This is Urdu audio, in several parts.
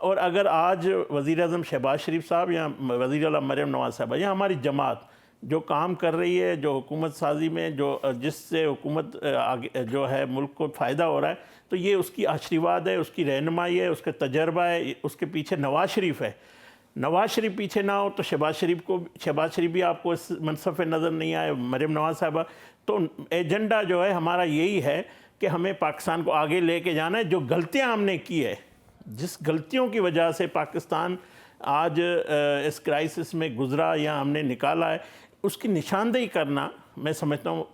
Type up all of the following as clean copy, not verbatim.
اور اگر آج وزیر اعظم شہباز شریف صاحب یا وزیر اعلیٰ مریم نواز صاحبہ یا ہماری جماعت جو کام کر رہی ہے، جو حکومت سازی میں جس سے حکومت آگے جو ہے ملک کو فائدہ ہو رہا ہے، تو یہ اس کی آشیرواد ہے، اس کی رہنمائی ہے، اس کا تجربہ ہے، اس کے پیچھے نواز شریف ہے۔ نواز شریف پیچھے نہ ہو تو شہباز شریف بھی آپ کو اس منصب پہ نظر نہیں آئے، مریم نواز صاحبہ۔ تو ایجنڈا جو ہے ہمارا یہی ہے کہ ہمیں پاکستان کو آگے لے کے جانا ہے۔ جو غلطیاں ہم نے کی ہے، جس غلطیوں کی وجہ سے پاکستان آج اس کرائسس میں گزرا یا ہم نے نکالا ہے، اس کی نشاندہی کرنا، میں سمجھتا ہوں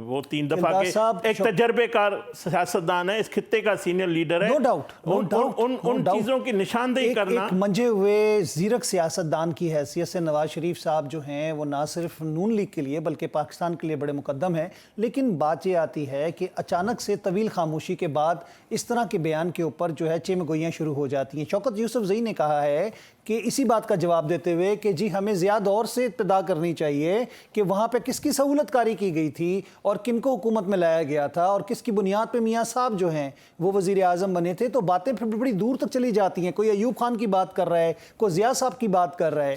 وہ 3 دفعہ کے ایک تجربے کار سیاستدان ہے، اس خطے کا سینئر لیڈر ہے، ان چیزوں کی نشاندہی کرنا۔ ایک منجھے ہوئے زیرک سیاستدان کی حیثیت سے نواز شریف صاحب جو ہیں وہ نہ صرف نون لیگ کے لیے بلکہ پاکستان کے لیے بڑے مقدم ہیں، لیکن بات یہ آتی ہے کہ اچانک سے طویل خاموشی کے بعد اس طرح کے بیان کے اوپر جو ہے چیم گوئیاں شروع ہو جاتی ہیں۔ شوکت یوسف زئی نے کہا ہے کہ اسی بات کا جواب دیتے ہوئے کہ جی ہمیں زیادہ اور سے ابتدا کرنی چاہیے کہ وہاں پہ کس کی سہولت کاری کی گئی تھی اور کن کو حکومت میں لایا گیا تھا اور کس کی بنیاد پہ میاں صاحب جو ہیں وہ وزیر اعظم بنے تھے۔ تو باتیں پھر بڑی دور تک چلی جاتی ہیں، کوئی ایوب خان کی بات کر رہا ہے، کوئی ضیاء صاحب کی بات کر رہا ہے۔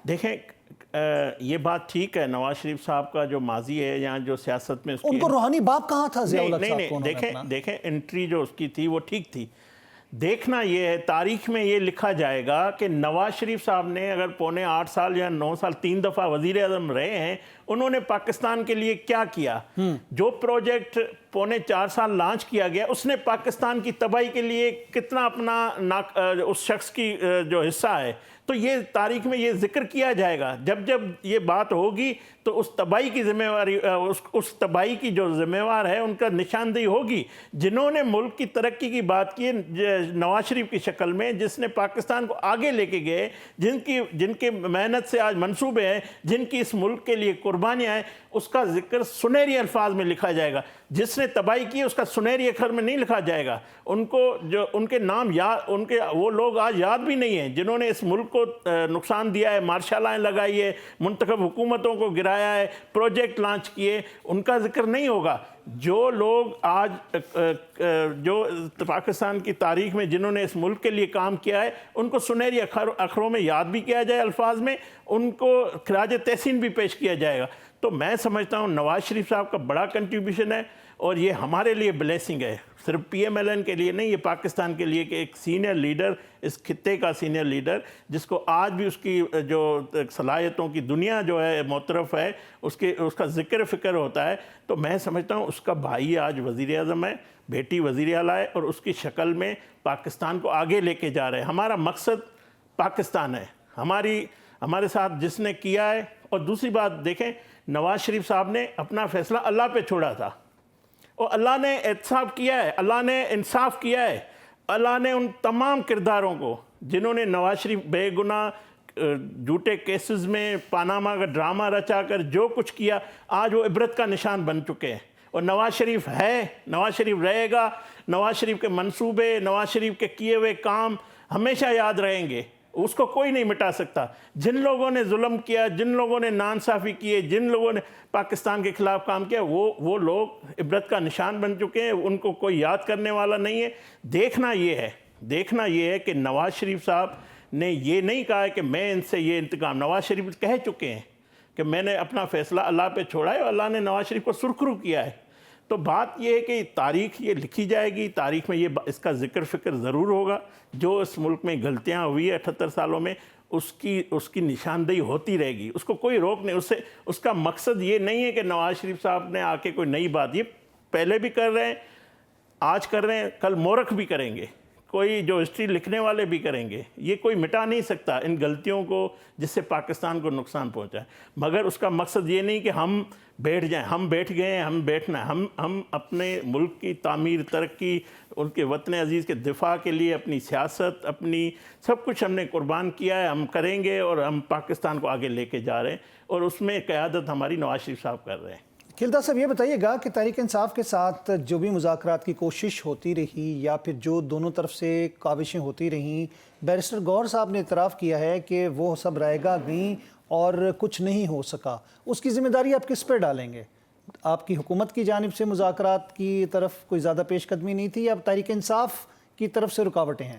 دیکھیں یہ بات ٹھیک ہے، نواز شریف صاحب کا جو ماضی ہے یا جو سیاست میں ان کو روحانی باپ کہاں تھا ضیاء الحق صاحب کو؟ دیکھیں انٹری جو اس کی تھی وہ ٹھیک تھی۔ دیکھنا یہ ہے، تاریخ میں یہ لکھا جائے گا کہ نواز شریف صاحب نے اگر 8.25 سال یا 9 سال 3 دفعہ وزیر اعظم رہے ہیں، انہوں نے پاکستان کے لیے کیا کیا؟ جو پروجیکٹ 4.25 سال لانچ کیا گیا، اس نے پاکستان کی تباہی کے لیے کتنا اپنا اس شخص کی جو حصہ ہے، تو یہ تاریخ میں یہ ذکر کیا جائے گا۔ جب یہ بات ہوگی تو اس تباہی کی ذمہ واری، اس تباہی کی جو ذمہ وار ہے ان کا نشاندہی ہوگی۔ جنہوں نے ملک کی ترقی کی بات کی نواز شریف کی شکل میں، جس نے پاکستان کو آگے لے کے گئے، جن کے محنت سے آج منصوبے ہیں، جن کی اس ملک کے لیے قربانیاں ہیں، اس کا ذکر سنہری الفاظ میں لکھا جائے گا۔ جس نے تباہی کی اس کا سنہری اکھر میں نہیں لکھا جائے گا۔ ان کے نام وہ لوگ آج یاد بھی نہیں ہیں جنہوں نے اس ملک کو نقصان دیا ہے، مارشل لائن لگائی ہے، منتخب حکومتوں کو گرایا ہے، پروجیکٹ لانچ کیے، ان کا ذکر نہیں ہوگا۔ جو لوگ آج جو پاکستان کی تاریخ میں جنہوں نے اس ملک کے لیے کام کیا ہے، ان کو سنہری اکھروں میں یاد بھی کیا جائے، الفاظ میں ان کو خراج تحسین بھی پیش کیا جائے گا۔ تو میں سمجھتا ہوں نواز شریف صاحب کا بڑا کنٹریبیوشن ہے، اور یہ ہمارے لیے بلیسنگ ہے، صرف پی ایم ایل این کے لیے نہیں، یہ پاکستان کے لیے کہ ایک سینئر لیڈر، اس خطے کا سینئر لیڈر، جس کو آج بھی اس کی جو صلاحیتوں کی دنیا جو ہے معترف ہے، اس کا ذکر فکر ہوتا ہے۔ تو میں سمجھتا ہوں اس کا بھائی آج وزیر اعظم ہے، بیٹی وزیر اعلیٰ ہے، اور اس کی شکل میں پاکستان کو آگے لے کے جا رہے ہیں۔ ہمارا مقصد پاکستان ہے، ہمارے ساتھ جس نے کیا ہے۔ اور دوسری بات دیکھیں، نواز شریف صاحب نے اپنا فیصلہ اللہ پہ چھوڑا تھا، اور اللہ نے احتساب کیا ہے، اللہ نے انصاف کیا ہے۔ اللہ نے ان تمام کرداروں کو جنہوں نے نواز شریف بے گناہ جھوٹے کیسز میں پاناما کا ڈرامہ رچا کر جو کچھ کیا، آج وہ عبرت کا نشان بن چکے ہیں۔ اور نواز شریف ہے، نواز شریف رہے گا، نواز شریف کے منصوبے، نواز شریف کے کیے ہوئے کام ہمیشہ یاد رہیں گے، اس کو کوئی نہیں مٹا سکتا۔ جن لوگوں نے ظلم کیا، جن لوگوں نے ناانصافی کیے، جن لوگوں نے پاکستان کے خلاف کام کیا، وہ لوگ عبرت کا نشان بن چکے ہیں، ان کو کوئی یاد کرنے والا نہیں ہے۔ دیکھنا یہ ہے کہ نواز شریف صاحب نے یہ نہیں کہا ہے کہ میں ان سے یہ انتقام، نواز شریف کہہ چکے ہیں کہ میں نے اپنا فیصلہ اللہ پہ چھوڑا ہے، اور اللہ نے نواز شریف کو سرخرو کیا ہے۔ تو بات یہ ہے کہ تاریخ یہ لکھی جائے گی، تاریخ میں اس کا ذکر فکر ضرور ہوگا۔ جو اس ملک میں غلطیاں ہوئی ہے 78 سالوں میں، اس کی نشاندہی ہوتی رہے گی، اس کو کوئی روک نہیں۔ اس کا مقصد یہ نہیں ہے کہ نواز شریف صاحب نے آ کے کوئی نئی بات، یہ پہلے بھی کر رہے ہیں، آج کر رہے ہیں، کل مورخ بھی کریں گے، کوئی جو ہسٹری لکھنے والے بھی کریں گے۔ یہ کوئی مٹا نہیں سکتا ان غلطیوں کو جس سے پاکستان کو نقصان پہنچا ہے، مگر اس کا مقصد یہ نہیں کہ ہم بیٹھ جائیں، ہم بیٹھ گئے ہیں، ہم بیٹھنا ہے۔ ہم اپنے ملک کی تعمیر، ترقی، ان کے وطن عزیز کے دفاع کے لیے اپنی سیاست، اپنی سب کچھ ہم نے قربان کیا ہے، ہم کریں گے، اور ہم پاکستان کو آگے لے کے جا رہے ہیں، اور اس میں قیادت ہماری نواز شریف صاحب کر رہے ہیں۔ کھلدا صاحب یہ بتائیے گا کہ تحریک انصاف کے ساتھ جو بھی مذاکرات کی کوشش ہوتی رہی یا پھر جو دونوں طرف سے کاوشیں ہوتی رہیں، بیرسٹر گوہر صاحب نے اعتراف کیا ہے کہ وہ سب رائے گاہ گئیں اور کچھ نہیں ہو سکا، اس کی ذمہ داری آپ کس پہ ڈالیں گے؟ آپ کی حکومت کی جانب سے مذاکرات کی طرف کوئی زیادہ پیش قدمی نہیں تھی، یا تحریک انصاف کی طرف سے رکاوٹیں ہیں؟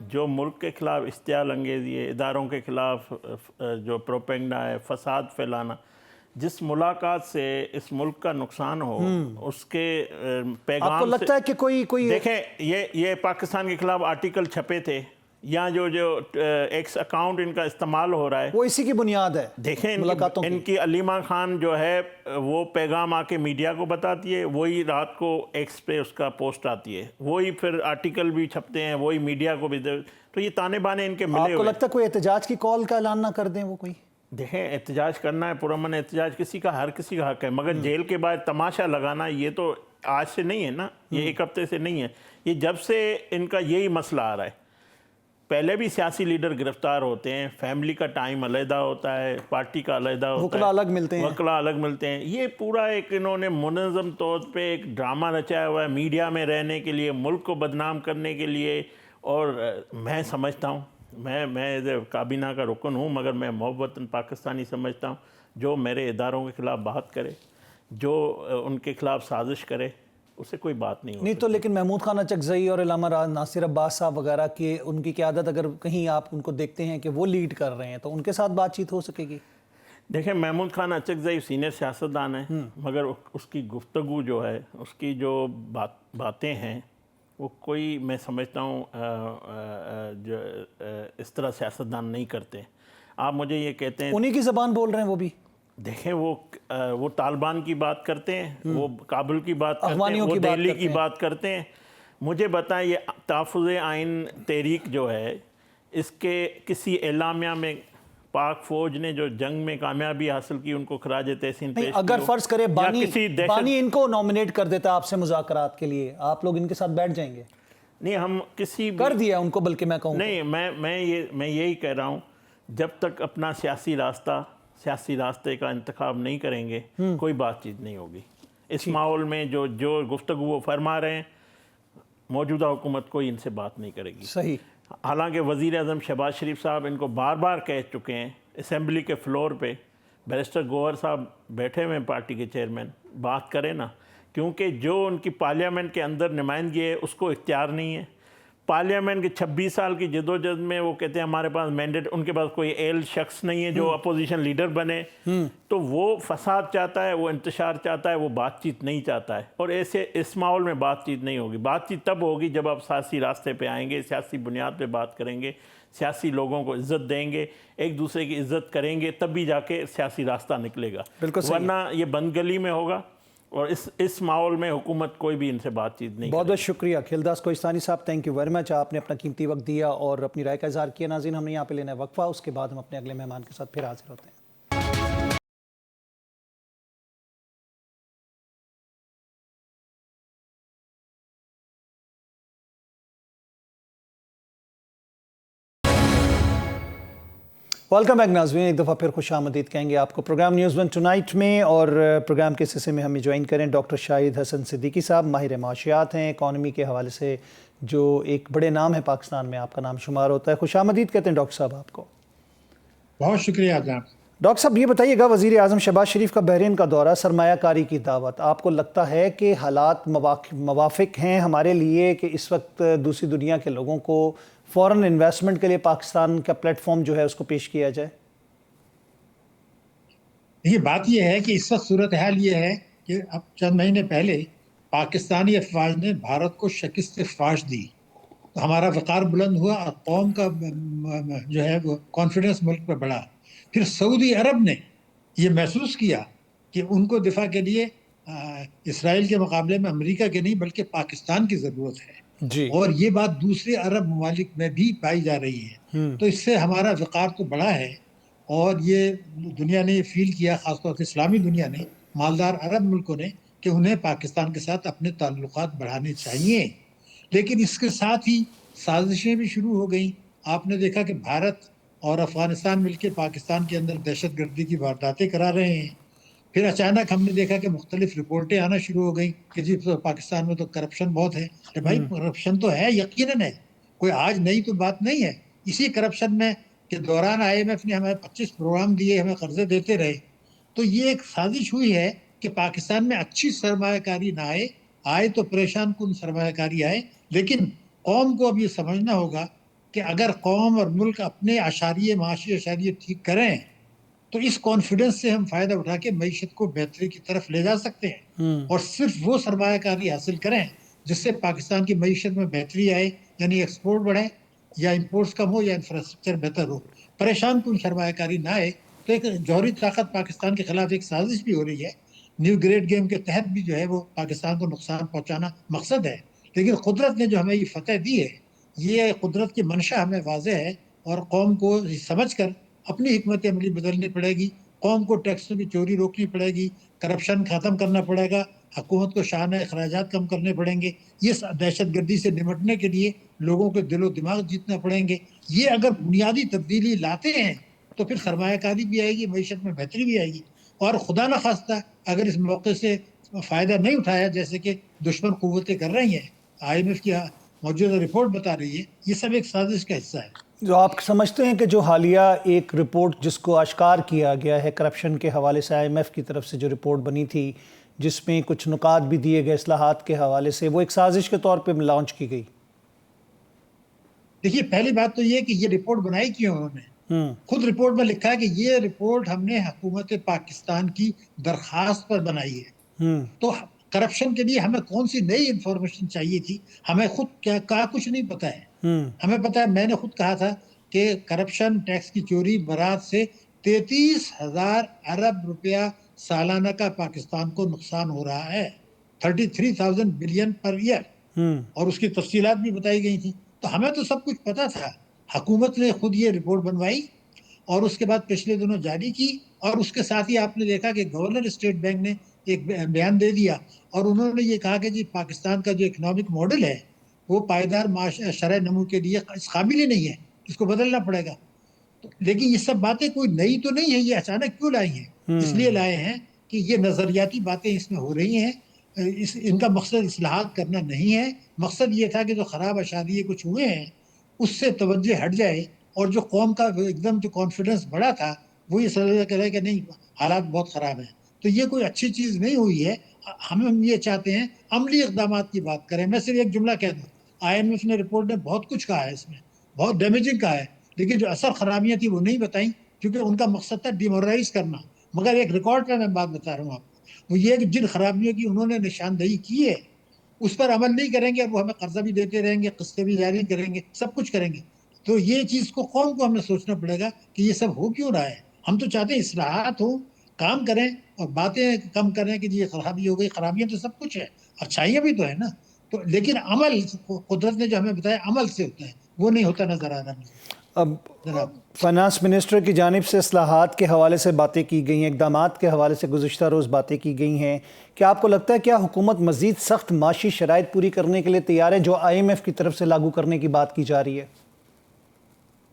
جو ملک کے خلاف اشتعال انگیزی ہے، اداروں کے خلاف جو پروپیگنڈا ہے، فساد پھیلانا، جس ملاقات سے اس ملک کا نقصان ہو، اس کے آپ کو پیغام سے لگتا ہے کہ کوئی دیکھیں، یہ پاکستان کے خلاف آرٹیکل چھپے تھے، یا جو ایکس اکاؤنٹ ان کا استعمال ہو رہا ہے، وہ اسی کی بنیاد ہے دیکھیں ملاقاتوں ان کی علیمہ خان جو ہے وہ پیغام آ کے میڈیا کو بتاتی ہے، وہی رات کو ایکس پہ اس کا پوسٹ آتی ہے، وہی پھر آرٹیکل بھی چھپتے ہیں، وہی میڈیا کو بھی تو یہ تانے بانے ان کے آپ ملے کو ہوئے۔ لگتا ہے کوئی احتجاج کی کال کا اعلان نہ کر دیں وہ کوئی؟ دیکھیں، احتجاج کرنا ہے، پرامن احتجاج کسی کا، ہر کسی کا حق ہے، مگر جیل کے باہر تماشا لگانا یہ تو آج سے نہیں ہے نا، یہ ایک ہفتے سے نہیں ہے، یہ جب سے ان کا یہی مسئلہ آ رہا ہے۔ پہلے بھی سیاسی لیڈر گرفتار ہوتے ہیں، فیملی کا ٹائم علیحدہ ہوتا ہے، پارٹی کا علیحدہ ہوتا ہے، وکلا الگ ملتے ہیں، وکلا الگ ملتے ہیں۔ یہ پورا ایک انہوں نے منظم طور پہ ایک ڈرامہ رچایا ہوا ہے میڈیا میں رہنے کے لیے، ملک کو بدنام کرنے کے لیے۔ اور میں سمجھتا ہوں، میں کابینہ کا رکن ہوں، مگر میں محبت پاکستانی سمجھتا ہوں، جو میرے اداروں کے خلاف بات کرے، جو ان کے خلاف سازش کرے، اسے کوئی بات نہیں نہیں تو لیکن محمود خان اچکزئی اور علامہ ناصر عباس صاحب وغیرہ کی ان کی قیادت اگر کہیں آپ ان کو دیکھتے ہیں کہ وہ لیڈ کر رہے ہیں تو ان کے ساتھ بات چیت ہو سکے گی؟ دیکھیں، محمود خان اچکزئی سینئر سیاستدان ہیں، مگر اس کی گفتگو جو ہے، اس کی جو باتیں ہیں، وہ کوئی میں سمجھتا ہوں جو اس طرح سیاستدان نہیں کرتے۔ آپ مجھے یہ کہتے ہیں، انہی کی زبان بول رہے ہیں وہ بھی؟ دیکھیں، وہ طالبان کی بات کرتے ہیں، وہ کابل کی بات کرتے ہیں، افغانیوں وہ کی بات دہلی کرتے کی ہیں۔ بات کرتے ہیں۔ مجھے بتائیں، یہ تحفظ آئین تحریک جو ہے، اس کے کسی اعلامیہ میں پاک فوج نے جو جنگ میں کامیابی حاصل کی ان کو خراج تحسین پیش کی؟ اگر فرض کرے بانی ان کو نومینیٹ کر دیتا آپ سے مذاکرات کے لیے، آپ لوگ ان کے ساتھ بیٹھ جائیں گے؟ نہیں، ہم کسی کر دیا ان کو، بلکہ میں کہوں نہیں، میں یہی کہہ رہا ہوں، جب تک اپنا سیاسی راستے کا انتخاب نہیں کریں گے، کوئی بات چیت نہیں ہوگی۔ اس ماحول میں جو گفتگو وہ فرما رہے ہیں، موجودہ حکومت کوئی ان سے بات نہیں کرے گی۔ صحیح۔ حالانکہ وزیر اعظم شہباز شریف صاحب ان کو بار بار کہہ چکے ہیں، اسمبلی کے فلور پہ بیرسٹر گوہر صاحب بیٹھے ہوئے ہیں، پارٹی کے چیئرمین، بات کریں نا، کیونکہ جو ان کی پارلیمنٹ کے اندر نمائندگی ہے اس کو اختیار نہیں ہے۔ پارلیمنٹ کے 26 سال کی جدوجہد میں وہ کہتے ہیں ہمارے پاس مینڈیٹ، ان کے پاس کوئی ایل شخص نہیں ہے جو اپوزیشن لیڈر بنے، تو وہ فساد چاہتا ہے، وہ انتشار چاہتا ہے، وہ بات چیت نہیں چاہتا ہے۔ اور ایسے اس ماحول میں بات چیت نہیں ہوگی۔ بات چیت تب ہوگی جب آپ سیاسی راستے پہ آئیں گے، سیاسی بنیاد پہ بات کریں گے، سیاسی لوگوں کو عزت دیں گے، ایک دوسرے کی عزت کریں گے، تب بھی جا کے سیاسی راستہ نکلے گا، ورنہ یہ بند گلی میں ہوگا۔ اور اس ماحول میں حکومت کوئی بھی ان سے بات چیت نہیں۔ بہت بہت شکریہ کھیلداس کوہستانی صاحب، تھینک یو ویری مچ، آپ نے اپنا قیمتی وقت دیا اور اپنی رائے کا اظہار کیا۔ ناظرین، ہم نے یہاں پہ لینا ہے وقفہ، اس کے بعد ہم اپنے اگلے مہمان کے ساتھ پھر حاضر ہوتے ہیں۔ ویلکم بیک ناظرین، ایک دفعہ پھر خوش آمدید کہیں گے آپ کو پروگرام نیوز ون ٹونائٹ میں، اور پروگرام کے حصے میں ہمیں جوائن کریں ڈاکٹر شاہد حسن صدیقی صاحب، ماہر معاشیات ہیں، اکانومی کے حوالے سے جو ایک بڑے نام ہے پاکستان میں، آپ کا نام شمار ہوتا ہے۔ خوش آمدید کہتے ہیں ڈاکٹر صاحب آپ کو۔ بہت شکریہ جناب۔ ڈاکٹر صاحب یہ بتائیے گا، وزیر اعظم شہباز شریف کا بحرین کا دورہ، سرمایہ کاری کی دعوت، آپ کو لگتا ہے کہ حالات موافق ہیں ہمارے لیے کہ اس وقت دوسری دنیا کے لوگوں کو فورن انویسٹمنٹ کے لیے پاکستان کا پلیٹ فارم جو ہے اس کو پیش کیا جائے؟ یہ بات یہ ہے کہ اس وقت صورتحال یہ ہے کہ اب چند مہینے پہلے پاکستانی افواج نے بھارت کو شکست فاش دی، تو ہمارا وقار بلند ہوا اور قوم کا جو ہے وہ کانفیڈنس ملک پر بڑھا۔ پھر سعودی عرب نے یہ محسوس کیا کہ ان کو دفاع کے لیے اسرائیل کے مقابلے میں امریکہ کے نہیں بلکہ پاکستان کی ضرورت ہے، جی، اور یہ بات دوسرے عرب ممالک میں بھی پائی جا رہی ہے، تو اس سے ہمارا وقار تو بڑھا ہے، اور یہ دنیا نے یہ فیل کیا، خاص طور سے اسلامی دنیا نے، مالدار عرب ملکوں نے، کہ انہیں پاکستان کے ساتھ اپنے تعلقات بڑھانے چاہیے۔ لیکن اس کے ساتھ ہی سازشیں بھی شروع ہو گئیں۔ آپ نے دیکھا کہ بھارت اور افغانستان مل کے پاکستان کے اندر دہشت گردی کی وارداتیں کرا رہے ہیں۔ پھر اچانک ہم نے دیکھا کہ مختلف رپورٹیں آنا شروع ہو گئیں کہ جی پاکستان میں تو کرپشن بہت ہے۔ بھائی کرپشن تو ہے، یقیناً ہے، کوئی آج نئی تو بات نہیں ہے۔ اسی کرپشن میں کہ دوران IMF نے ہمیں 25 پروگرام دیے، ہمیں قرضے دیتے رہے، تو یہ ایک سازش ہوئی ہے کہ پاکستان میں اچھی سرمایہ کاری نہ آئے تو پریشان کن سرمایہ کاری آئے۔ لیکن قوم کو اب یہ سمجھنا ہوگا کہ اگر قوم اور ملک اپنے معاشی اشاریے ٹھیک کریں تو اس کانفیڈنس سے ہم فائدہ اٹھا کے معیشت کو بہتری کی طرف لے جا سکتے ہیں، اور صرف وہ سرمایہ کاری حاصل کریں جس سے پاکستان کی معیشت میں بہتری آئے، یعنی ایکسپورٹ بڑھے یا امپورٹس کم ہو یا انفراسٹرکچر بہتر ہو، پریشان کن سرمایہ کاری نہ آئے۔ تو ایک جوہری طاقت پاکستان کے خلاف ایک سازش بھی ہو رہی ہے، نیو گریڈ گیم کے تحت بھی جو ہے وہ پاکستان کو نقصان پہنچانا مقصد ہے، لیکن قدرت نے جو ہمیں یہ فتح دی ہے، یہ قدرت کی منشا ہمیں واضح ہے، اور قوم کو سمجھ کر اپنی حکمت عملی بدلنی پڑے گی، قوم کو ٹیکسوں کی چوری روکنی پڑے گی، کرپشن ختم کرنا پڑے گا، حکومت کو شاہانہ اخراجات کم کرنے پڑیں گے، یہ دہشت گردی سے نمٹنے کے لیے لوگوں کے دل و دماغ جیتنا پڑیں گے۔ یہ اگر بنیادی تبدیلی لاتے ہیں تو پھر سرمایہ کاری بھی آئے گی، معیشت میں بہتری بھی آئے گی، اور خدا نہ خواستہ اگر اس موقع سے فائدہ نہیں اٹھایا جیسے کہ دشمن قوتیں کر رہی ہیں، IMF کی موجودہ رپورٹ بتا رہی ہے، یہ سب ایک سازش کا حصہ ہے۔ جو آپ سمجھتے ہیں کہ جو حالیہ ایک رپورٹ جس کو اشکار کیا گیا ہے کرپشن کے حوالے سے IMF کی طرف سے جو رپورٹ بنی تھی، جس میں کچھ نکات بھی دیے گئے اصلاحات کے حوالے سے، وہ ایک سازش کے طور پہ لانچ کی گئی؟ دیکھیے، پہلی بات تو یہ کہ یہ رپورٹ بنائی کیوں انہوں نے؟ خود رپورٹ میں لکھا ہے کہ یہ رپورٹ ہم نے حکومت پاکستان کی درخواست پر بنائی ہے۔ تو کرپشن کے لیے ہمیں کون سی نئی انفارمیشن چاہیے تھی؟ ہمیں خود کیا کچھ نہیں پتا ہے۔ ہمیں پتا ہے، میں نے خود کہا تھا کہ کرپشن، ٹیکس کی چوری برات سے 33,000 ارب روپیہ سالانہ کا پاکستان کو نقصان ہو رہا ہے، 33,000 بلین پر ایئر، اور اس کی تفصیلات بھی بتائی گئی تھی۔ تو ہمیں تو سب کچھ پتا تھا، حکومت نے خود یہ رپورٹ بنوائی اور اس کے بعد پچھلے دنوں جاری کی، اور اس کے ساتھ ہی آپ نے دیکھا کہ گورنر اسٹیٹ بینک نے ایک بیان دے دیا، اور انہوں نے یہ کہا کہ جی پاکستان کا جو اکنامک ماڈل ہے وہ پائیدار شرح نمو کے لیے اس قابل ہی نہیں ہے، اس کو بدلنا پڑے گا۔ لیکن یہ سب باتیں کوئی نئی تو نہیں ہے، یہ اچانک کیوں لائی ہیں؟ اس لیے لائے ہیں کہ یہ نظریاتی باتیں اس میں ہو رہی ہیں، ان کا مقصد اصلاحات کرنا نہیں ہے، مقصد یہ تھا کہ جو خراب اشاریے کچھ ہوئے ہیں اس سے توجہ ہٹ جائے، اور جو قوم کا ایک دم جو کانفیڈنس بڑا تھا وہ یہ سمجھ کرے کہ نہیں حالات بہت خراب ہیں۔ تو یہ کوئی اچھی چیز نہیں ہوئی ہے۔ ہم یہ چاہتے ہیں عملی اقدامات کی بات کریں۔ میں صرف ایک جملہ کہہ دوں، IMF نے رپورٹ نے بہت کچھ کہا ہے، اس میں بہت ڈیمیجنگ کہا ہے، لیکن جو اثر خرابیاں تھیں وہ نہیں بتائیں، کیونکہ ان کا مقصد تھا ڈیمورائز کرنا۔ مگر ایک ریکارڈ پہ میں بات بتا رہا ہوں آپ کو، وہ یہ کہ جن خرابیوں کی انہوں نے نشاندہی کی ہے اس پر عمل نہیں کریں گے، وہ ہمیں قرضہ بھی دیتے رہیں گے، قسطیں بھی جاری کریں گے، سب کچھ کریں گے۔ تو یہ چیز کو قوم کو ہمیں سوچنا پڑے گا کہ یہ سب ہو کیوں رہا ہے۔ ہم تو چاہتے ہیں اصلاحات ہوں، کام کریں اور باتیں کم کریں کہ یہ خرابی ہو گئی، خرابیاں تو سب کچھ ہے، اچھائیاں بھی تو ہے نا۔ تو لیکن عمل، قدرت نے جو ہمیں بتایا عمل سے ہوتا ہے، وہ نہیں ہوتا نظر آ رہا مجھے۔ اب فائنانس منسٹر کی جانب سے اصلاحات کے حوالے سے باتیں کی گئی ہیں، اقدامات کے حوالے سے گزشتہ روز باتیں کی گئی ہیں، کیا آپ کو لگتا ہے کیا حکومت مزید سخت معاشی شرائط پوری کرنے کے لیے تیار ہے جو IMF کی طرف سے لاگو کرنے کی بات کی جا رہی ہے؟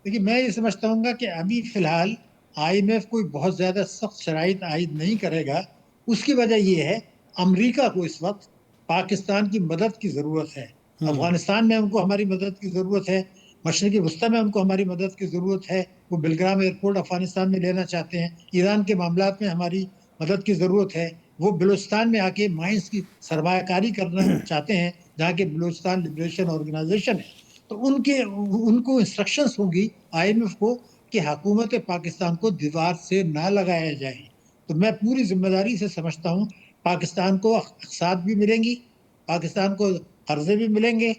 دیکھیے، میں یہ سمجھتا ہوں گا کہ ابھی فی الحال IMF کوئی بہت زیادہ سخت شرائط عائد نہیں کرے گا۔ اس کی وجہ یہ ہے، امریکہ کو اس وقت پاکستان کی مدد کی ضرورت ہے، افغانستان میں ان کو ہماری مدد کی ضرورت ہے، مشرقی وسطیٰ میں ان کو ہماری مدد کی ضرورت ہے، وہ بلگرام ایئرپورٹ افغانستان میں لینا چاہتے ہیں، ایران کے معاملات میں ہماری مدد کی ضرورت ہے، وہ بلوچستان میں آ کے مائنس کی سرمایہ کاری کرنا چاہتے ہیں جہاں کے بلوچستان لبریشن آرگنائزیشن ہے۔ تو ان کو انسٹرکشنز ہوں گی IMF کو کہ حکومت پاکستان کو دیوار سے نہ لگایا جائے۔ تو میں پوری ذمہ داری سے سمجھتا ہوں پاکستان کو اقساط بھی ملیں گی، پاکستان کو قرضے بھی ملیں گے،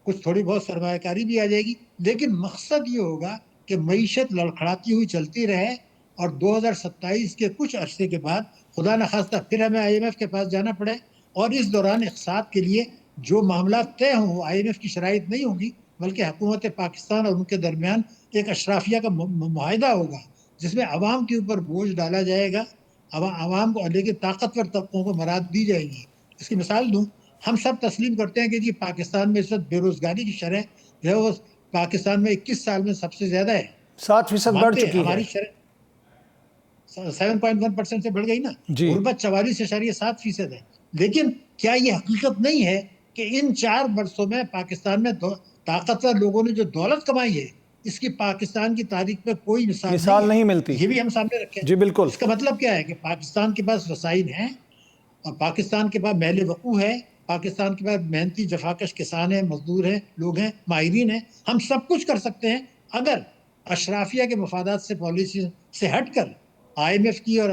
کچھ تھوڑی بہت سرمایہ کاری بھی آ جائے گی، لیکن مقصد یہ ہوگا کہ معیشت لڑکھڑاتی ہوئی چلتی رہے، اور 2027 کے کچھ عرصے کے بعد خدا نخواستہ پھر ہمیں IMF کے پاس جانا پڑے، اور اس دوران اقساط کے لیے جو معاملات طے ہوں IMF کی شرائط نہیں ہوں گی، بلکہ حکومت پاکستان اور ان کے درمیان ایک اشرافیہ کا معاہدہ ہوگا جس میں عوام کے اوپر بوجھ ڈالا جائے گا، عوام کو، لیکن طاقتور طبقوں کو مراد دی جائے گی۔ اس کی مثال دوں، ہم سب تسلیم کرتے ہیں کہ جی پاکستان میں اس وقت بے روزگاری کی شرح جو ہے وہ پاکستان میں 21 سال میں سب سے زیادہ ہے، 7% بڑھ مانتے ہیں، چکی ہے ہماری شرح 7.1% سے بڑھ گئی نا، جی۔ غربت 44.7% ہے۔ لیکن کیا یہ حقیقت نہیں ہے کہ ان 4 برسوں میں پاکستان میں طاقتور لوگوں نے جو دولت کمائی ہے، اس کی پاکستان کی تاریخ میں کوئی مثال نہیں ہے؟ ملتی۔ یہ بھی ہم سامنے رکھیں۔ جی بالکل۔ اس کا مطلب کیا ہے کہ پاکستان کے پاس وسائل ہیں، اور پاکستان کے پاس میل وقوع ہے، پاکستان کے پاس محنتی جفاکش کسان ہیں، مزدور ہیں، لوگ ہیں، ماہرین ہیں. ہم سب کچھ کر سکتے ہیں اگر اشرافیہ کے مفادات سے، پالیسی سے ہٹ کر، IMF کی اور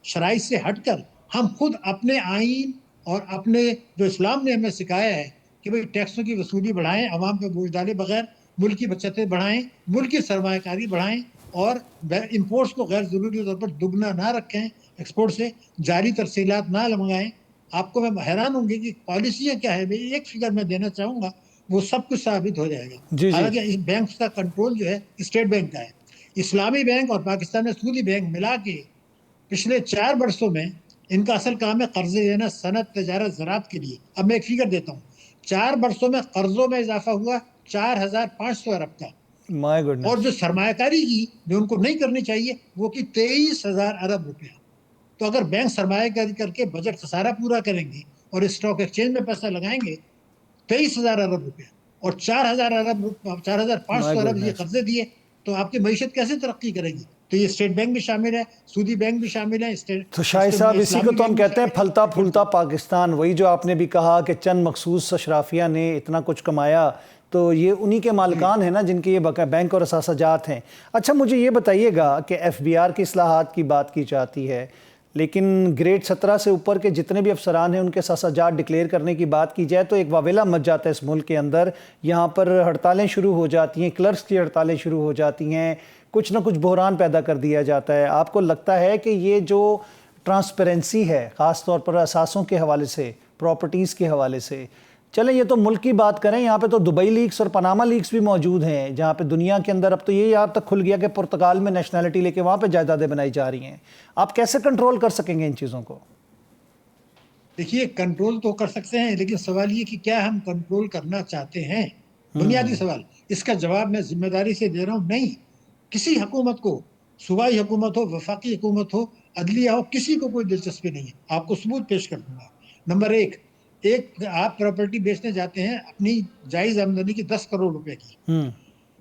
شرائط سے ہٹ کر ہم خود اپنے آئین اور اپنے جو اسلام نے ہمیں سکھایا ہے کہ بھئی ٹیکسوں کی وصولی بڑھائیں، عوام پہ بوجھ ڈالے بغیر ملکی بچتیں بڑھائیں، ملکی سرمایہ کاری بڑھائیں اور امپورٹس کو غیر ضروری طور پر دگنا نہ رکھیں، ایکسپورٹ سے جاری ترسیلات نہ لمگائیں. آپ کو میں حیران ہوں گی کہ پالیسیاں کیا ہے. ایک فگر میں دینا چاہوں گا، وہ سب کچھ ثابت ہو جائے گا. جی حالانکہ اس بینک کا کنٹرول جو ہے اسٹیٹ بینک کا ہے. اسلامی بینک اور پاکستان میں سودی بینک ملا کے پچھلے 4 برسوں میں ان کا اصل کام ہے قرضے دینا صنعت، تجارت، زراعت کے لیے. اب میں ایک فگر دیتا ہوں، 4 برسوں میں قرضوں میں اضافہ ہوا 4500 ارب کا، مائی اور گڈنس. جو سرمایہ کاری کی جو ان کو نہیں کرنی چاہیے وہ کی 23,000 ارب روپیہ. تو اگر بینک سرمایہ کاری کر کے بجٹ خسارہ پورا کریں گے اور اسٹاک ایکسچینج میں پیسہ لگائیں گے 23,000 ارب روپیہ اور 4,500 ارب یہ قرضے دیے، تو آپ کی معیشت کیسے ترقی کرے گی؟ تو یہ اسٹیٹ بینک بھی شامل ہے، سودی بینک بھی شامل ہے. تو شاہد صاحب اسی کو تو ہم کہتے ہیں پھلتا پھولتا پاکستان. وہی جو آپ نے بھی کہا کہ چند مخصوص اشرافیہ نے اتنا کچھ کمایا، تو یہ انہی کے مالکان ہیں نا جن کے یہ بینک اور اثاثہ جات ہیں. اچھا مجھے یہ بتائیے گا کہ FBR کی اصلاحات کی بات کی جاتی ہے، لیکن گریڈ 17 سے اوپر کے جتنے بھی افسران ہیں ان کے اثاثہ جات ڈکلیئر کرنے کی بات کی جائے تو ایک واویلا مچ جاتا ہے اس ملک کے اندر. یہاں پر ہڑتالیں شروع ہو جاتی ہیں، کلرکس کی ہڑتالیں شروع ہو جاتی ہیں، کچھ نہ کچھ بحران پیدا کر دیا جاتا ہے. آپ کو لگتا ہے کہ یہ جو ٹرانسپیرنسی ہے خاص طور پر اثاثوں کے حوالے سے، پراپرٹیز کے حوالے سے، چلیں یہ تو ملک کی بات کریں، یہاں پہ تو دبئی لیکس اور پاناما لیکس بھی موجود ہیں جہاں پہ دنیا کے اندر اب تو یہ یہاں تک کھل گیا کہ پرتگال میں نیشنلٹی لے کے وہاں پہ جائیدادیں بنائی جا رہی ہیں. آپ کیسے کنٹرول کر سکیں گے ان چیزوں کو؟ دیکھیے کنٹرول تو کر سکتے ہیں، لیکن سوال یہ کہ کیا ہم کنٹرول کرنا چاہتے ہیں؟ بنیادی سوال. اس کا جواب میں ذمہ داری سے دے رہا ہوں، نہیں. کسی حکومت کو، صوبائی حکومت ہو، وفاقی حکومت ہو، عدلیہ ہو، کسی کو کوئی دلچسپی نہیں ہے. آپ کو ثبوت پیش کر دوں گا. نمبر ایک آپ پراپرٹی بیچنے جاتے ہیں اپنی جائز آمدنی کی 10 کروڑ روپے کی.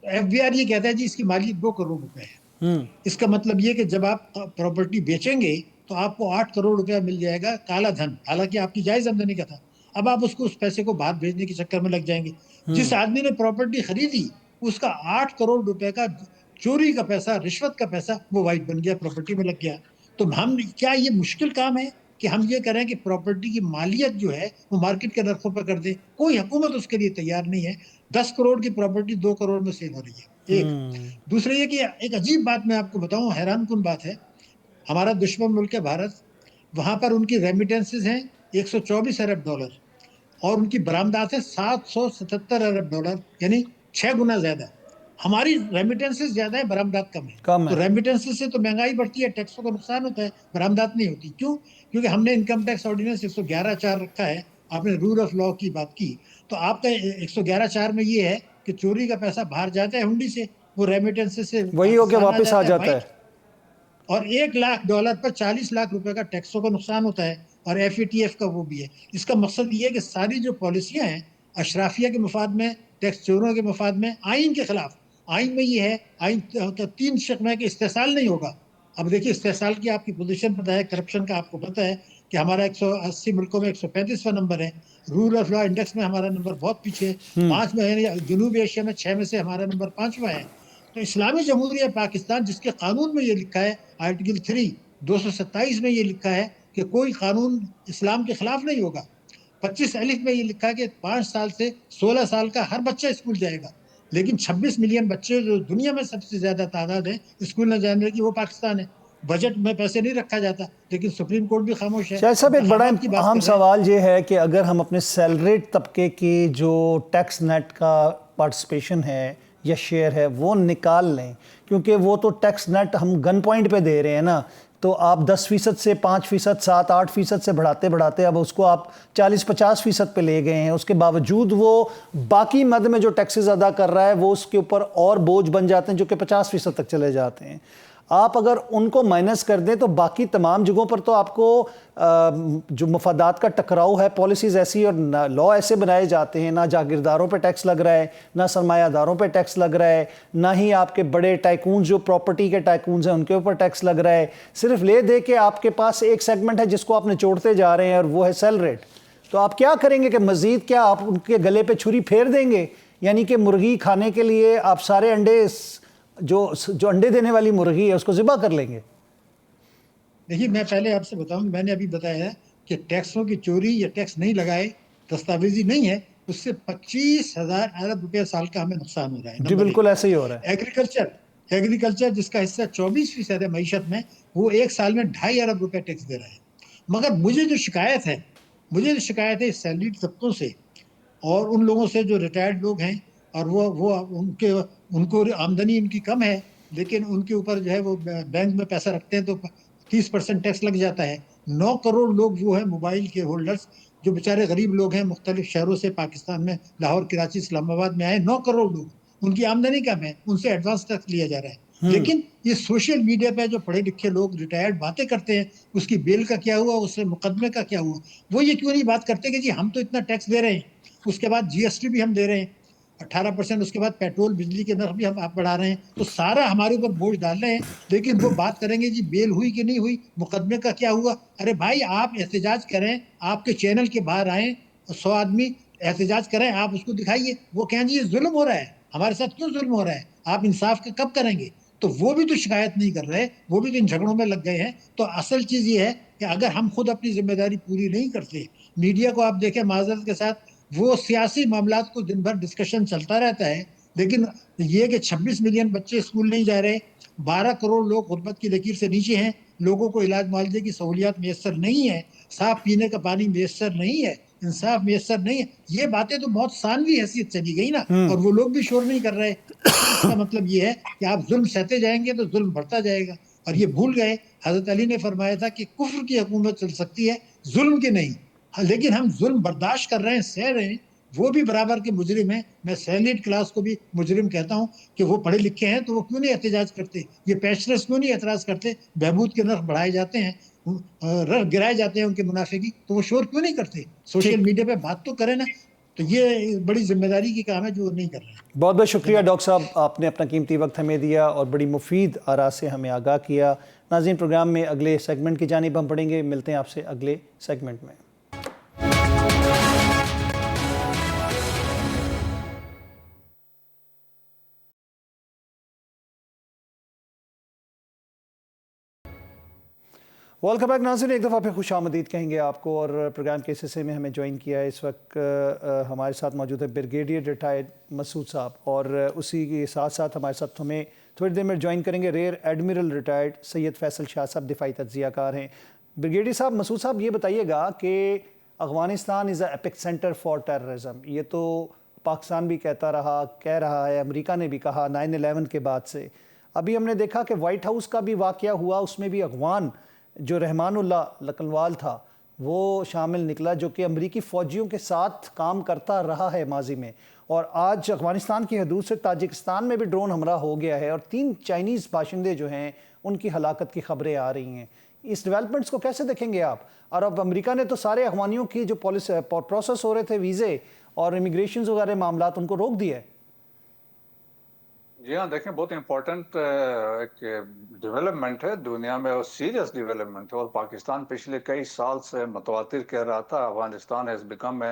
FBR یہ کہتا ہے جی اس کی مالیت 2 کروڑ روپے ہے. اس کا مطلب یہ کہ جب آپ پراپرٹی بیچیں گے تو آپ کو 8 کروڑ روپیہ مل جائے گا کالا دھن، حالانکہ آپ کی جائز آمدنی کا تھا. اب آپ اس پیسے کو بعد بھیجنے کے چکر میں لگ جائیں گے. جس آدمی نے پراپرٹی خریدی اس کا 8 کروڑ روپے کا چوری کا پیسہ، رشوت کا پیسہ وہ وائٹ بن گیا، پراپرٹی میں لگ گیا. تو ہم کیا یہ مشکل کام ہے کہ ہم یہ کریں کہ پراپرٹی کی مالیت جو ہے وہ مارکیٹ کے نرخوں پر کر دیں؟ کوئی حکومت اس کے لیے تیار نہیں ہے. 10 کروڑ کی پراپرٹی 2 کروڑ میں سیل ہو رہی ہے. ایک دوسرے یہ کہ ایک عجیب بات میں آپ کو بتاؤں، حیران کن بات ہے. ہمارا دشمن ملک ہے بھارت، وہاں پر ان کی ریمیٹنسز ہیں 124 ارب ڈالر اور ان کی برآمدات ہیں 777 ارب ڈالر، یعنی 6 گنا زیادہ. ہماری ریمیٹنسز زیادہ ہیں، برآمدات کم ہے. تو ریمیٹنسز سے تو مہنگائی بڑھتی ہے، ٹیکسوں کا نقصان ہوتا ہے، برآمدات نہیں ہوتی. کیوں؟ کیونکہ ہم نے انکم ٹیکس آرڈیننس 111(4) رکھا ہے. آپ نے رول آف لا کی بات کی، تو آپ کا 111(4) میں یہ ہے کہ چوری کا پیسہ باہر جاتا ہے ہنڈی سے، وہ ریمیٹنسز سے وہی ہو کے واپس آ جاتا ہے. اور 1 لاکھ ڈالر پر 40 لاکھ روپے کا ٹیکسوں کا نقصان ہوتا ہے، اور FATF کا وہ بھی ہے. اس کا مقصد یہ ہے کہ ساری جو پالیسیاں ہیں اشرافیہ کے مفاد میں، ٹیکس چوروں کے مفاد میں، آئین کے خلاف. آئین میں یہ ہے، آئین 3 شق میں کہ استحصال نہیں ہوگا. اب دیکھیے استحصال کی آپ کی پوزیشن پتہ ہے، کرپشن کا آپ کو پتہ ہے کہ ہمارا 180 ملکوں میں 135واں نمبر ہے. رول آف لا انڈیکس میں ہمارا نمبر بہت پیچھے ہے، 5 میں ہے. جنوبی ایشیا میں 6 میں سے ہمارا نمبر 5واں ہے. تو اسلامی جمہوریہ پاکستان جس کے قانون میں یہ لکھا ہے، آرٹیکل 3 227 میں یہ لکھا ہے کہ کوئی قانون اسلام کے خلاف نہیں ہوگا. 25 الف میں یہ لکھا ہے کہ 5 سال سے 16 سال کا ہر بچہ اسکول جائے گا. لیکن 26 ملین بچے جو دنیا میں سب سے زیادہ تعداد ہے اسکول نہ جانے کی، وہ پاکستان ہے. بجٹ میں پیسے نہیں رکھا جاتا، لیکن سپریم کورٹ بھی خاموش ہے. شاہد صاحب ایک بڑا اہم سوال یہ ہے کہ اگر ہم اپنے سیلریڈ طبقے کی جو ٹیکس نیٹ کا پارٹیسپیشن ہے یا شیئر ہے وہ نکال لیں، کیونکہ وہ تو ٹیکس نیٹ ہم گن پوائنٹ پہ دے رہے ہیں نا. تو آپ 10% سے 5%، 7-8% سے بڑھاتے بڑھاتے اب اس کو آپ 40-50% پہ لے گئے ہیں. اس کے باوجود وہ باقی مد میں جو ٹیکسز ادا کر رہا ہے وہ اس کے اوپر اور بوجھ بن جاتے ہیں جو کہ 50% تک چلے جاتے ہیں. آپ اگر ان کو مائنس کر دیں تو باقی تمام جگہوں پر تو آپ کو جو مفادات کا ٹکراؤ ہے، پالیسیز ایسی اور لا ایسے بنائے جاتے ہیں، نہ جاگیرداروں پہ ٹیکس لگ رہا ہے، نہ سرمایہ داروں پہ ٹیکس لگ رہا ہے، نہ ہی آپ کے بڑے ٹائکونز جو پراپرٹی کے ٹائکونز ہیں ان کے اوپر ٹیکس لگ رہا ہے. صرف لے دے کے آپ کے پاس ایک سیگمنٹ ہے جس کو آپ نچوڑتے جا رہے ہیں اور وہ ہے سیل ریٹ. تو آپ کیا کریں گے کہ مزید کیا آپ ان کے گلے پہ چھری پھیر دیں گے؟ یعنی کہ مرغی کھانے کے لیے آپ سارے انڈے جو انڈے دینے والی مرغی ہے اس کو ذبح کر لیں گے؟ دیکھیے میں پہلے آپ سے بتاؤں، میں نے ابھی بتایا ہے کہ ٹیکسوں کی چوری یا ٹیکس نہیں لگائے، دستاویزی نہیں ہے، اس سے 25,000 ارب روپے سال کا ہمیں نقصان ہو رہا ہے، جی نمبر ایک۔ بالکل ایسے ہی ہو رہا ہے۔ ایگریکلچر جس کا حصہ 24% ہے معیشت میں، وہ ایک سال میں 2.5 ارب روپے ٹیکس دے رہا ہے۔ مگر مجھے جو شکایت ہے سیلریڈ طبقوں سے اور ان لوگوں سے جو ریٹائرڈ لوگ ہیں، اور وہ ان کو آمدنی ان کی کم ہے، لیکن ان کے اوپر جو ہے وہ بینک میں پیسہ رکھتے ہیں تو 30% ٹیکس لگ جاتا ہے۔ 9 کروڑ لوگ وہ ہیں موبائل کے ہولڈرز، جو بیچارے غریب لوگ ہیں، مختلف شہروں سے پاکستان میں، لاہور، کراچی، اسلام آباد میں آئے، 9 کروڑ لوگ، ان کی آمدنی کم ہے، ان سے ایڈوانس ٹیکس لیا جا رہا ہے۔ لیکن یہ سوشل میڈیا پہ جو پڑھے لکھے لوگ ریٹائرڈ باتیں کرتے ہیں، اس کی بیل کا کیا ہوا، اس سے مقدمے کا کیا ہوا، وہ یہ کیوں نہیں بات کرتے کہ جی ہم تو اتنا ٹیکس دے رہے ہیں، اس کے بعد جی ایس ٹی بھی ہم دے رہے ہیں 18%، اس کے بعد پیٹرول بجلی کے نرخ بھی ہم آپ بڑھا رہے ہیں، تو سارا ہمارے اوپر بوجھ ڈال رہے ہیں، لیکن وہ بات کریں گے جی بیل ہوئی کہ نہیں ہوئی، مقدمے کا کیا ہوا۔ ارے بھائی آپ احتجاج کریں، آپ کے چینل کے باہر آئیں، 100 آدمی احتجاج کریں، آپ اس کو دکھائیے، وہ کہیں جی یہ ظلم ہو رہا ہے، ہمارے ساتھ کیوں ظلم ہو رہا ہے، آپ انصاف کا کب کریں گے؟ تو وہ بھی تو شکایت نہیں کر رہے، وہ بھی تو ان جھگڑوں میں لگ گئے ہیں۔ تو اصل چیز یہ ہے کہ اگر ہم خود اپنی ذمہ داری پوری نہیں کرتے، میڈیا کو آپ دیکھیں معذرت کے ساتھ، وہ سیاسی معاملات کو دن بھر ڈسکشن چلتا رہتا ہے، لیکن یہ کہ 26 ملین بچے اسکول نہیں جا رہے، 12 کروڑ لوگ غربت کی لکیر سے نیچے ہیں، لوگوں کو علاج معالجے کی سہولیات میسر نہیں ہے، صاف پینے کا پانی میسر نہیں ہے، انصاف میسر نہیں ہے، یہ باتیں تو بہت ثانوی حیثیت چلی گئی نا، اور وہ لوگ بھی شور نہیں کر رہے۔ اس کا مطلب یہ ہے کہ آپ ظلم سہتے جائیں گے تو ظلم بڑھتا جائے گا، اور یہ بھول گئے حضرت علی نے فرمایا تھا کہ کفر کی حکومت چل سکتی ہے، ظلم کی نہیں۔ لیکن ہم ظلم برداشت کر رہے ہیں، سہ رہے ہیں، وہ بھی برابر کے مجرم ہیں۔ میں سیلیڈ کلاس کو بھی مجرم کہتا ہوں کہ وہ پڑھے لکھے ہیں تو وہ کیوں نہیں احتجاج کرتے، یہ پیشرس کیوں نہیں اعتراض کرتے، بہبود کے نرخ بڑھائے جاتے ہیں، نرخ گرائے جاتے ہیں ان کے منافع کی، تو وہ شور کیوں نہیں کرتے؟ سوشل ٹھیک، میڈیا پہ بات تو کریں نا۔ تو یہ بڑی ذمہ داری کی کام ہے جو وہ نہیں کر رہے ہیں۔ بہت بہت شکریہ جناب ڈاکٹر صاحب، آپ نے اپنا قیمتی وقت ہمیں دیا اور بڑی مفید آراء سے ہمیں آگاہ کیا۔ ناظرین، پروگرام میں اگلے سیگمنٹ کی جانب ہم پڑھیں گے، ملتے ہیں آپ سے اگلے سیگمنٹ میں۔ ویلکم بیک ناظرین، ایک دفعہ پھر خوش آمدید کہیں گے آپ کو، اور پروگرام کے اس حصے میں ہمیں جوائن کیا ہے اس وقت ہمارے ساتھ موجود ہے بریگیڈیئر ریٹائرڈ مسعود صاحب، اور اسی کے ساتھ ساتھ ہمارے ساتھ ہمیں تھوڑی دیر میں جوائن کریں گے ریئر ایڈمرل ریٹائرڈ سید فیصل شاہ صاحب، دفاعی تجزیہ کار ہیں۔ بریگیڈیئر صاحب، مسعود صاحب یہ بتائیے گا کہ افغانستان از اے ایپک سینٹر فار ٹیررزم، یہ تو پاکستان بھی کہہ رہا ہے، امریکہ نے بھی کہا 9/11 کے بعد سے۔ ابھی ہم نے دیکھا کہ وائٹ ہاؤس کا بھی واقعہ ہوا، اس میں بھی افغان جو رحمان اللہ لکنوال تھا وہ شامل نکلا، جو کہ امریکی فوجیوں کے ساتھ کام کرتا رہا ہے ماضی میں، اور آج افغانستان کی حدود سے تاجکستان میں بھی ڈرون حملہ ہو گیا ہے، اور 3 چائنیز باشندے جو ہیں ان کی ہلاکت کی خبریں آ رہی ہیں۔ اس ڈیولپمنٹس کو کیسے دیکھیں گے آپ؟ اور اب امریکہ نے تو سارے افغانیوں کی جو پروسیس ہو رہے تھے ویزے اور امیگریشنز وغیرہ معاملات، ان کو روک دیا ہے۔ جی ہاں، دیکھیں بہت امپورٹنٹ ایک ڈیولپمنٹ ہے دنیا میں، اور سیریس ڈیولپمنٹ ہے، اور پاکستان پچھلے کئی سال سے متواتر کہہ رہا تھا Afghanistan has become a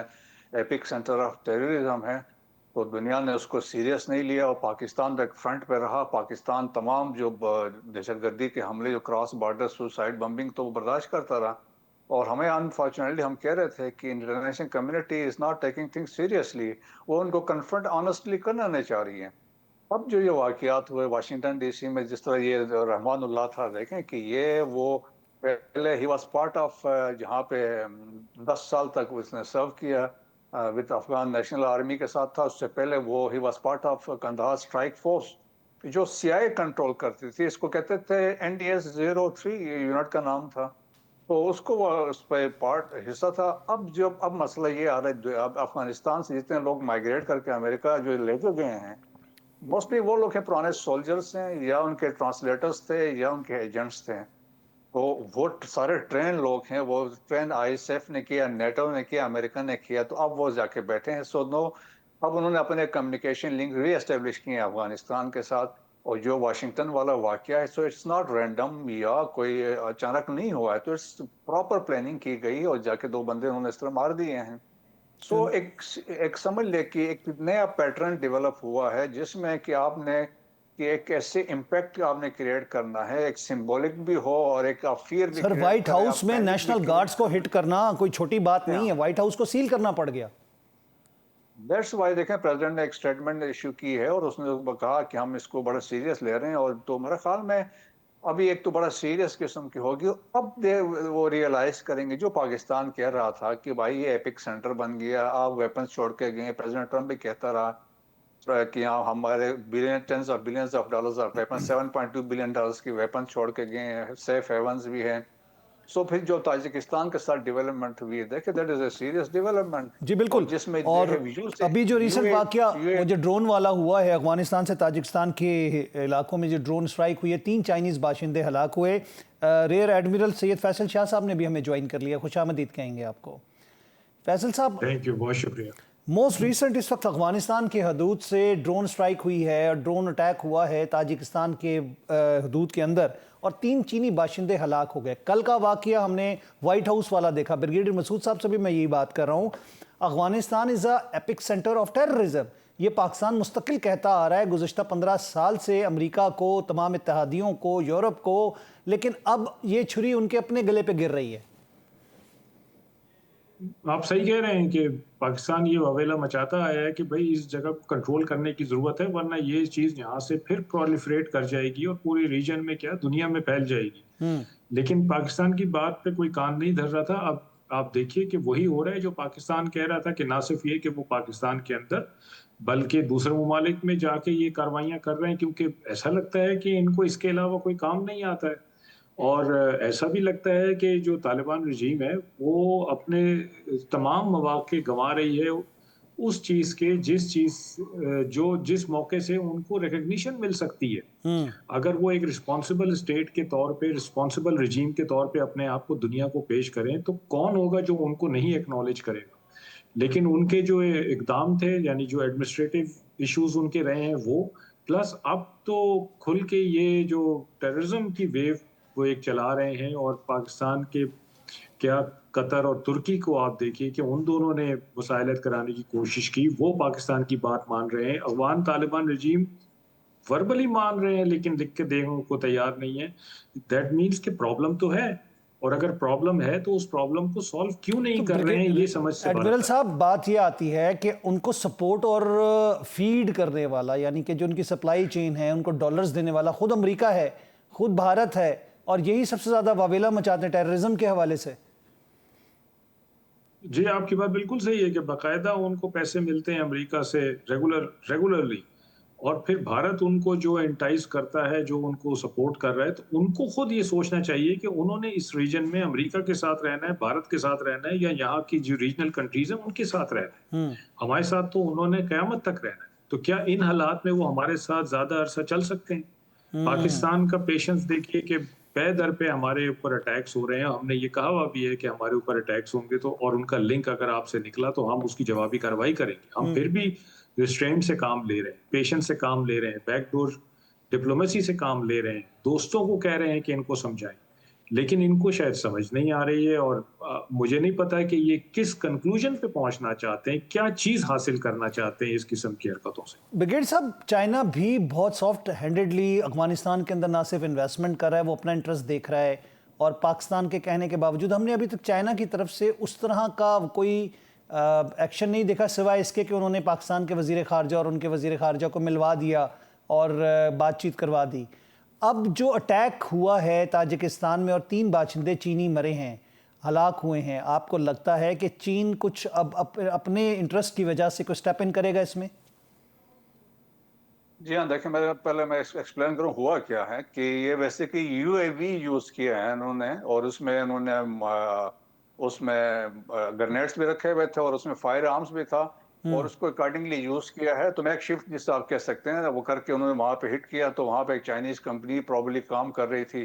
epic centre of terrorism ہے، تو دنیا نے اس کو سیریس نہیں لیا، اور پاکستان ایک فرنٹ پہ رہا۔ پاکستان تمام جو دہشت گردی کے حملے، جو کراس بارڈر سوسائڈ بمبنگ، تو وہ برداشت کرتا رہا، اور ہمیں انفارچونیٹلی ہم کہہ رہے تھے کہ international community is not taking things seriously, وہ ان کو کنفرنٹ آنیسٹلی کرنا نہیں چاہ رہی ہیں۔ اب جو یہ واقعات ہوئے واشنگٹن ڈی سی میں، جس طرح یہ رحمان اللہ تھا، دیکھیں کہ یہ وہ پہلے ہی واز پارٹ آف، جہاں پہ 10 سال تک اس نے سرو کیا وتھ افغان نیشنل آرمی کے ساتھ تھا، اس سے پہلے وہ ہی was part of Kandahar strike force جو سی آئی کنٹرول کرتی تھی، اس کو کہتے تھے NDS-03 یونٹ کا نام تھا، تو اس کو اس پہ پارٹ حصہ تھا۔ اب مسئلہ یہ آ رہا ہے، اب افغانستان سے جتنے لوگ مائگریٹ کر کے امریکہ جو لے کے گئے ہیں، موسٹلی وہ لوگ ہیں پرانے سولجرز ہیں، یا ان کے ٹرانسلیٹرز تھے، یا ان کے ایجنٹس تھے، تو وہ سارے ٹرین لوگ ہیں، وہ ٹرین ISF نے کیا، نیٹو نے کیا، امریکہ نے کیا، تو اب وہ جا کے بیٹھے ہیں۔ اب انہوں نے اپنے کمیونیکیشن لنک ری اسٹیبلش کیے ہیں افغانستان کے ساتھ، اور جو واشنگٹن والا واقعہ ہے سو اٹس ناٹ رینڈم یا کوئی اچانک نہیں ہوا ہے, تو اٹس پراپر پلاننگ کی گئی اور جا کے 2 بندے انہوں نے اس طرح مار دیے ہیں. سو ایک سمجھ لے کہ ایک نیا پیٹرن ڈیولپ ہوا ہے جس میں کہ آپ نے کہ ایک ایسے امپیکٹ آپ نے کریٹ کرنا ہے, ایک سمبولک بھی ہو اور ایک آپ فیئر بھی سر کریٹ وائٹ کریں, ہاؤس آپ میں پینک بھی نیشنل کریٹ گارڈز کو کریں. ہٹ کرنا کوئی چھوٹی بات نہیں ہے, وائٹ ہاؤس کو سیل کرنا پڑ گیا. دیٹس وائی دیکھیں پریزیڈنٹ نے ایک اسٹیٹمنٹ ایشو کی ہے اور اس نے کہا کہ ہم اس کو بڑا سیریس لے رہے ہیں, اور تو میرے خیال میں ابھی ایک تو بڑا سیریس قسم کی ہوگی. اب وہ ریئلائز کریں گے جو پاکستان کہہ رہا تھا کہ بھائی یہ ایپک سینٹر بن گیا, آپ ویپنز چھوڑ کے گئے. پریزیڈنٹ ٹرمپ بھی کہتا رہا کہ ہمارے tens of billions of dollars of weapon, $7.2 billion کی ویپن چھوڑ کے گئے ہیں, سیف ہیونز بھی ہیں. سو پھر جو تاجکستان کے ساتھ ڈیولپمنٹ ہوئی ہے, دیکھیں that is a serious development. جی بالکل. اور جس میں اور ابھی جو ریسنٹ یو واقعہ اے وہ جو ڈرون والا ہوا ہے افغانستان سے تاجکستان کے علاقوں میں جو ڈرون سٹرائک ہوئی ہے, 3 چائنیز باشندے ہلاک ہوئے. ریئر ایڈمرل سید فیصل شاہ صاحب نے بھی ہمیں جوائن کر لیا, خوش آمدید کہیں گے آپ کو. فیصل صاحب, تھینک یو, بہت شکریہ. موسٹ ریسنٹ اس وقت افغانستان کے حدود سے ڈرون سٹرائک ہوئی ہے اور ڈرون اٹیک ہوا ہے تاجکستان کے حدود کے اندر, اور 3 چینی باشندے ہلاک ہو گئے. کل کا واقعہ ہم نے وائٹ ہاؤس والا دیکھا. بریگیڈیئر مسعود صاحب سے بھی میں یہی بات کر رہا ہوں, افغانستان از اے ایپک سینٹر آف ٹیررزم. یہ پاکستان مستقل کہتا آ رہا ہے گزشتہ 15 سال سے امریکہ کو, تمام اتحادیوں کو, یورپ کو, لیکن اب یہ چھری ان کے اپنے گلے پہ گر رہی ہے. آپ صحیح کہہ رہے ہیں کہ پاکستان یہ واویلا مچاتا آیا ہے کہ بھئی اس جگہ کو کنٹرول کرنے کی ضرورت ہے, ورنہ یہ چیز یہاں سے پھر پرولیفریٹ کر جائے گی اور پوری ریجن میں کیا دنیا میں پھیل جائے گی. لیکن پاکستان کی بات پہ کوئی کان نہیں دھر رہا تھا. اب آپ دیکھیے کہ وہی ہو رہا ہے جو پاکستان کہہ رہا تھا, کہ نہ صرف یہ کہ وہ پاکستان کے اندر بلکہ دوسرے ممالک میں جا کے یہ کاروائیاں کر رہے ہیں, کیونکہ ایسا لگتا ہے کہ ان کو اس کے علاوہ کوئی کام نہیں آتا ہے. اور ایسا بھی لگتا ہے کہ جو طالبان رجیم ہے وہ اپنے تمام مواقع گنوا رہی ہے اس چیز کے جس موقع سے ان کو ریکگنیشن مل سکتی ہے. اگر وہ ایک رسپانسبل اسٹیٹ کے طور پہ, رسپانسبل رجیم کے طور پہ اپنے آپ کو دنیا کو پیش کریں, تو کون ہوگا جو ان کو نہیں ایکنالج کرے گا. لیکن ان کے جو اقدام تھے, یعنی جو ایڈمنسٹریٹو ایشوز ان کے رہے ہیں وہ, پلس اب تو کھل کے یہ جو ٹیررزم کی ویو وہ ایک چلا رہے ہیں. اور پاکستان کے کیا قطر اور ترکی کو آپ دیکھیے کہ ان دونوں نے مسائلت کرانے کی کوشش کی, وہ پاکستان کی بات مان رہے ہیں. افغان طالبان رجیم وربلی مان رہے ہیں لیکن لکھ کے دینے کو تیار نہیں ہے. دیٹ مینس کہ پرابلم تو ہے, اور اگر پرابلم ہے تو اس پرابلم کو سالو کیوں نہیں کر رہے ہیں, یہ سمجھ سے باہر ایڈمرل ہے. صاحب بات یہ آتی ہے کہ ان کو سپورٹ اور فیڈ کرنے والا, یعنی کہ جو ان کی سپلائی چین ہے, ان کو ڈالرز دینے والا خود امریکہ ہے, خود بھارت ہے, اور یہی سب سے زیادہ واویلا مچاتے ہیں ٹیررزم کے حوالے سے. جی آپ کی بات بالکل صحیح ہے کہ باقاعدہ ان کو پیسے ملتے ہیں امریکہ سے ریگولرلی, اور پھر بھارت ان کو جو انٹائز کرتا ہے, جو ان کو سپورٹ کر رہا ہے, تو ان کو خود یہ سوچنا چاہیے کہ انہوں نے اس ریجن میں امریکہ کے ساتھ رہنا ہے, بھارت کے ساتھ رہنا ہے, یا یہاں کی جو ریجنل کنٹریز ہیں ان کے ساتھ رہنا ہے. ہمارے ساتھ تو انہوں نے قیامت تک رہنا ہے. تو کیا ان حالات میں وہ ہمارے ساتھ زیادہ عرصہ چل سکتے ہیں؟ پاکستان کا پیشنس دیکھیے کہ پے در پہ ہمارے اوپر اٹیکس ہو رہے ہیں. ہم نے یہ کہا ہوا بھی ہے کہ ہمارے اوپر اٹیکس ہوں گے تو, اور ان کا لنک اگر آپ سے نکلا تو ہم اس کی جوابی کارروائی کریں گے. ہم پھر بھی ریسٹرینٹ سے کام لے رہے ہیں, پیشنس سے کام لے رہے ہیں, بیک ڈور ڈپلومیسی سے کام لے رہے ہیں, دوستوں کو کہہ رہے ہیں کہ ان کو سمجھائیں, لیکن ان کو شاید سمجھ نہیں آ رہی ہے. اور مجھے نہیں پتا کہ یہ کس کنکلوژن پہ پہنچنا چاہتے ہیں, کیا چیز حاصل کرنا چاہتے ہیں اس قسم کی حرکتوں سے. بریگیڈ صاحب, چائنا بھی بہت سافٹ ہینڈڈلی افغانستان کے اندر نہ صرف انویسٹمنٹ کر رہا ہے, وہ اپنا انٹرسٹ دیکھ رہا ہے, اور پاکستان کے کہنے کے باوجود ہم نے ابھی تک چائنا کی طرف سے اس طرح کا کوئی ایکشن نہیں دیکھا, سوائے اس کے کہ انہوں نے پاکستان کے وزیر خارجہ اور ان کے وزیر خارجہ کو ملوا دیا اور بات چیت کروا دی. اب جو اٹیک ہوا ہے تاجکستان میں اور 3 باشندے چینی مرے ہیں, ہلاک ہوئے ہیں, آپ کو لگتا ہے کہ چین کچھ اب اپنے انٹرسٹ کی وجہ سے کوئی سٹیپ ان کرے گا اس میں؟ جی ہاں دیکھیں, پہلے میں ایکسپلین کروں ہوا کیا ہے. کہ یہ ویسے کہ یو اے وی یوز کیا ہے انہوں نے, اور اس میں انہوں نے گرنیڈس بھی رکھے ہوئے تھے, اور اس میں فائر آرمز بھی تھا, اور اس کو اکارڈنگلی یوز کیا ہے. تو میں ایک شفٹ جس سے آپ کہہ سکتے ہیں وہ کر کے انہوں نے وہاں پہ ہٹ کیا. تو وہاں پہ ایک چائنیز کمپنی پرابلی کام کر رہی تھی,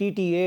TTA,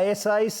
ISIS